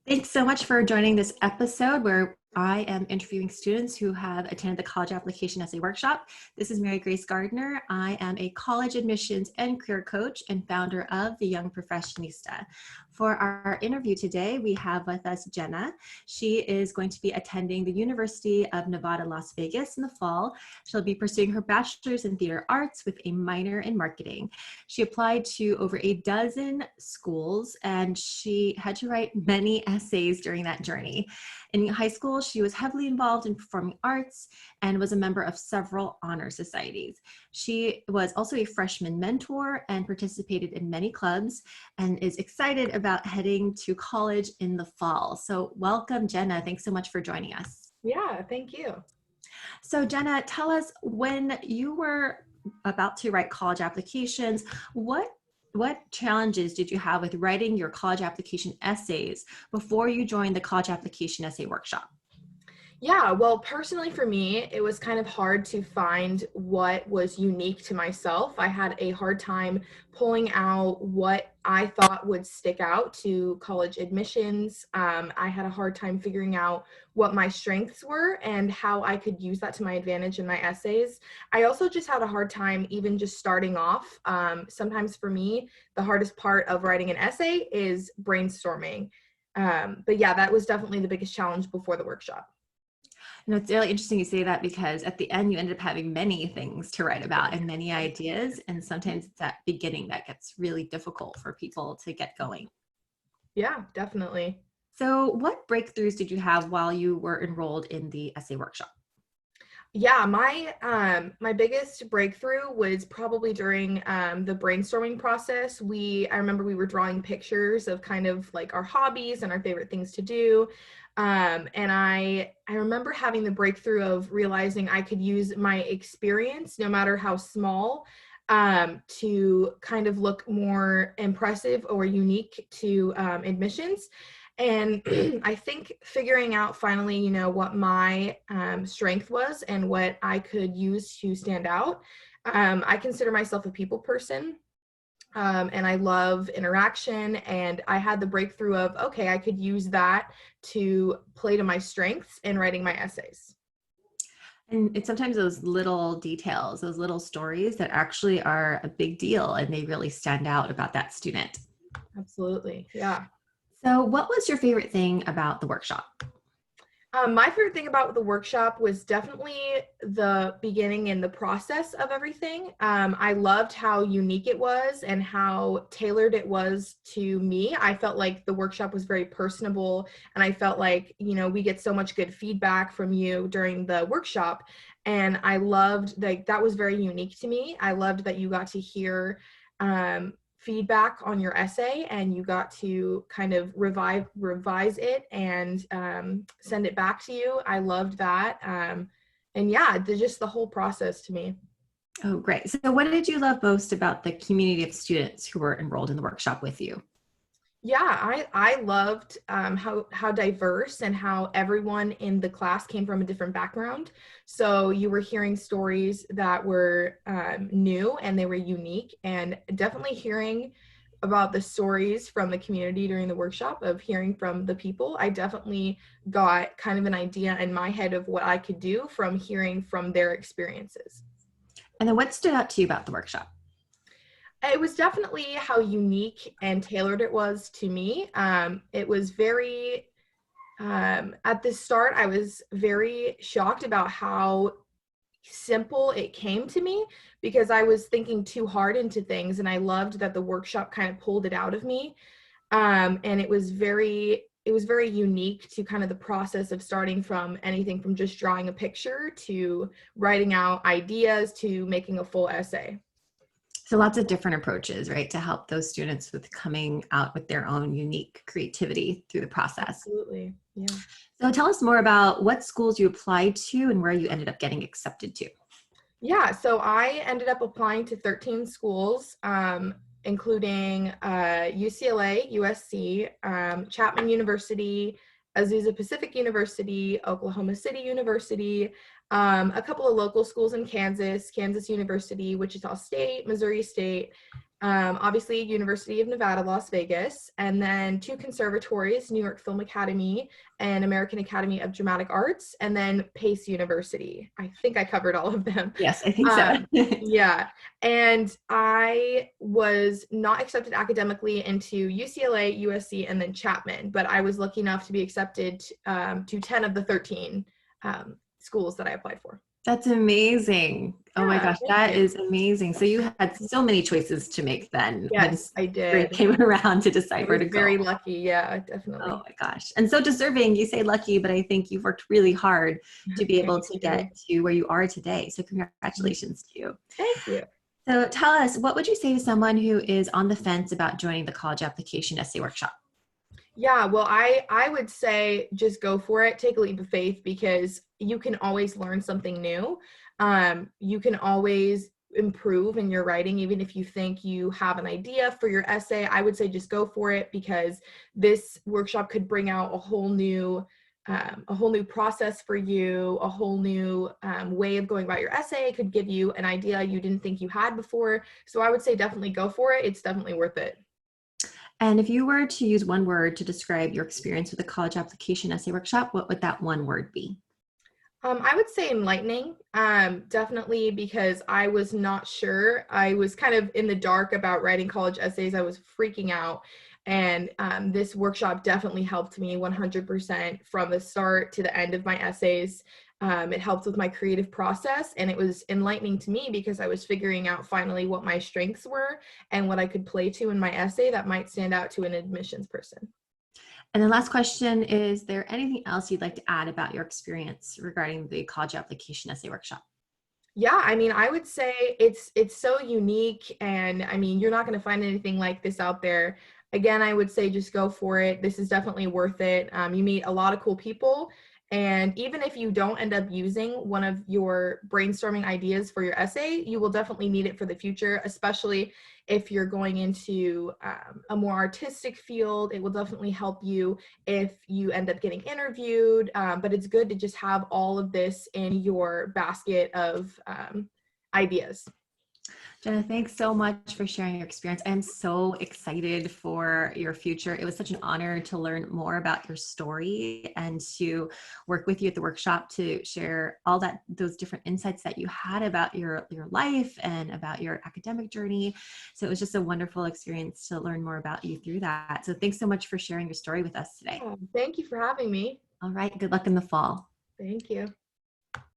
Thanks so much for joining this episode where I am interviewing students who have attended the college application essay workshop. This is Mary Grace Gardner. I am a college admissions and career coach and founder of the Young Professionista. For our interview today, we have with us Jenna. She is going to be attending the University of Nevada, Las Vegas in the fall. She'll be pursuing her bachelor's in theater arts with a minor in marketing. She applied to over a dozen schools and she had to write many essays during that journey. In high school, she was heavily involved in performing arts and was a member of several honor societies. She was also a freshman mentor and participated in many clubs and is excited about heading to college in the fall. So welcome, Jenna. Thanks so much for joining us. Yeah, thank you. So Jenna, tell us, when you were about to write college applications, what challenges did you have with writing your college application essays before you joined the college application essay workshop? Yeah, well, personally for me, it was kind of hard to find what was unique to myself. I had a hard time pulling out what I thought would stick out to college admissions. I had a hard time figuring out what my strengths were and how I could use that to my advantage in my essays. I also just had a hard time even just starting off. Sometimes for me, the hardest part of writing an essay is brainstorming. But yeah, that was definitely the biggest challenge before the workshop. It's really interesting you say that because at the end you ended up having many things to write about and many ideas. And sometimes it's that beginning that gets really difficult for people to get going. Yeah, definitely. So what breakthroughs did you have while you were enrolled in the essay workshop? Yeah, my biggest breakthrough was probably during the brainstorming process. I remember we were drawing pictures of kind of like our hobbies and our favorite things to do. And I remember having the breakthrough of realizing I could use my experience, no matter how small, to kind of look more impressive or unique to admissions. And I think figuring out finally, what my strength was and what I could use to stand out. I consider myself a people person. And I love interaction, and I had the breakthrough of, okay, I could use that to play to my strengths in writing my essays. And it's sometimes those little details, those little stories that actually are a big deal and they really stand out about that student. Absolutely. Yeah. So what was your favorite thing about the workshop? My favorite thing about the workshop was definitely the beginning and the process of everything. I loved how unique it was and how tailored it was to me. I felt like the workshop was very personable, and I felt like, we get so much good feedback from you during the workshop. And I loved that was very unique to me. I loved that you got to hear feedback on your essay, and you got to kind of revise it and send it back to you. I loved that. And yeah, just the whole process to me. Oh, great. So what did you love most about the community of students who were enrolled in the workshop with you? Yeah, I loved how diverse and how everyone in the class came from a different background. So you were hearing stories that were new and they were unique, and definitely hearing about the stories from the community during the workshop, of hearing from the people. I definitely got kind of an idea in my head of what I could do from hearing from their experiences. And then what stood out to you about the workshop? It was definitely how unique and tailored it was to me. It was very, at the start, I was very shocked about how simple it came to me, because I was thinking too hard into things, and I loved that the workshop kind of pulled it out of me. And it was very unique to kind of the process of starting from anything from just drawing a picture to writing out ideas to making a full essay. So lots of different approaches, right, to help those students with coming out with their own unique creativity through the process. Absolutely. Yeah. So tell us more about what schools you applied to and where you ended up getting accepted to. Yeah, so I ended up applying to 13 schools, including UCLA, USC, Chapman University, Azusa Pacific University, Oklahoma City University, a couple of local schools in Kansas, Kansas University, Wichita State, Missouri State, Obviously, University of Nevada, Las Vegas, and then 2 conservatories, New York Film Academy and American Academy of Dramatic Arts, and then Pace University. I think I covered all of them. Yes, I think so. Yeah, and I was not accepted academically into UCLA, USC, and then Chapman, but I was lucky enough to be accepted to 10 of the 13 schools that I applied for. That's amazing. Oh my Yeah, gosh, thank that you. is amazing. So you had so many choices to make then when Yes, I spring did. came around to I decide where was to go. very lucky. Yeah, Oh definitely. my gosh. And so deserving, you say lucky, but I think you've worked really hard to be able Thank to you. get to where you are today. So congratulations to you. Thank you. So tell us, what would you say to someone who is on the fence about joining the college application essay workshop? Yeah, well, I would say just go for it. Take a leap of faith because you can always learn something new. You can always improve in your writing, even if you think you have an idea for your essay. I would say just go for it because this workshop could bring out a whole new process for you, a whole new way of going about your essay. It could give you an idea you didn't think you had before. So I would say definitely go for it. It's definitely worth it. And if you were to use one word to describe your experience with the college application essay workshop, what would that one word be? I would say enlightening, definitely because I was not sure. I was kind of in the dark about writing college essays. I was freaking out. And this workshop definitely helped me 100% from the start to the end of my essays. It helped with my creative process, and it was enlightening to me because I was figuring out finally what my strengths were and what I could play to in my essay that might stand out to an admissions person. And the last question, is there anything else you'd like to add about your experience regarding the college application essay workshop? Yeah, I mean, I would say it's so unique, and I mean, you're not going to find anything like this out there. Again, I would say just go for it. This is definitely worth it. You meet a lot of cool people, and even if you don't end up using one of your brainstorming ideas for your essay, you will definitely need it for the future, especially if you're going into a more artistic field. It will definitely help you if you end up getting interviewed. But it's good to just have all of this in your basket of ideas. Jenna, thanks so much for sharing your experience. I am so excited for your future. It was such an honor to learn more about your story and to work with you at the workshop to share all those different insights that you had about your life and about your academic journey. So it was just a wonderful experience to learn more about you through that. So thanks so much for sharing your story with us today. Thank you for having me. All right, good luck in the fall. Thank you.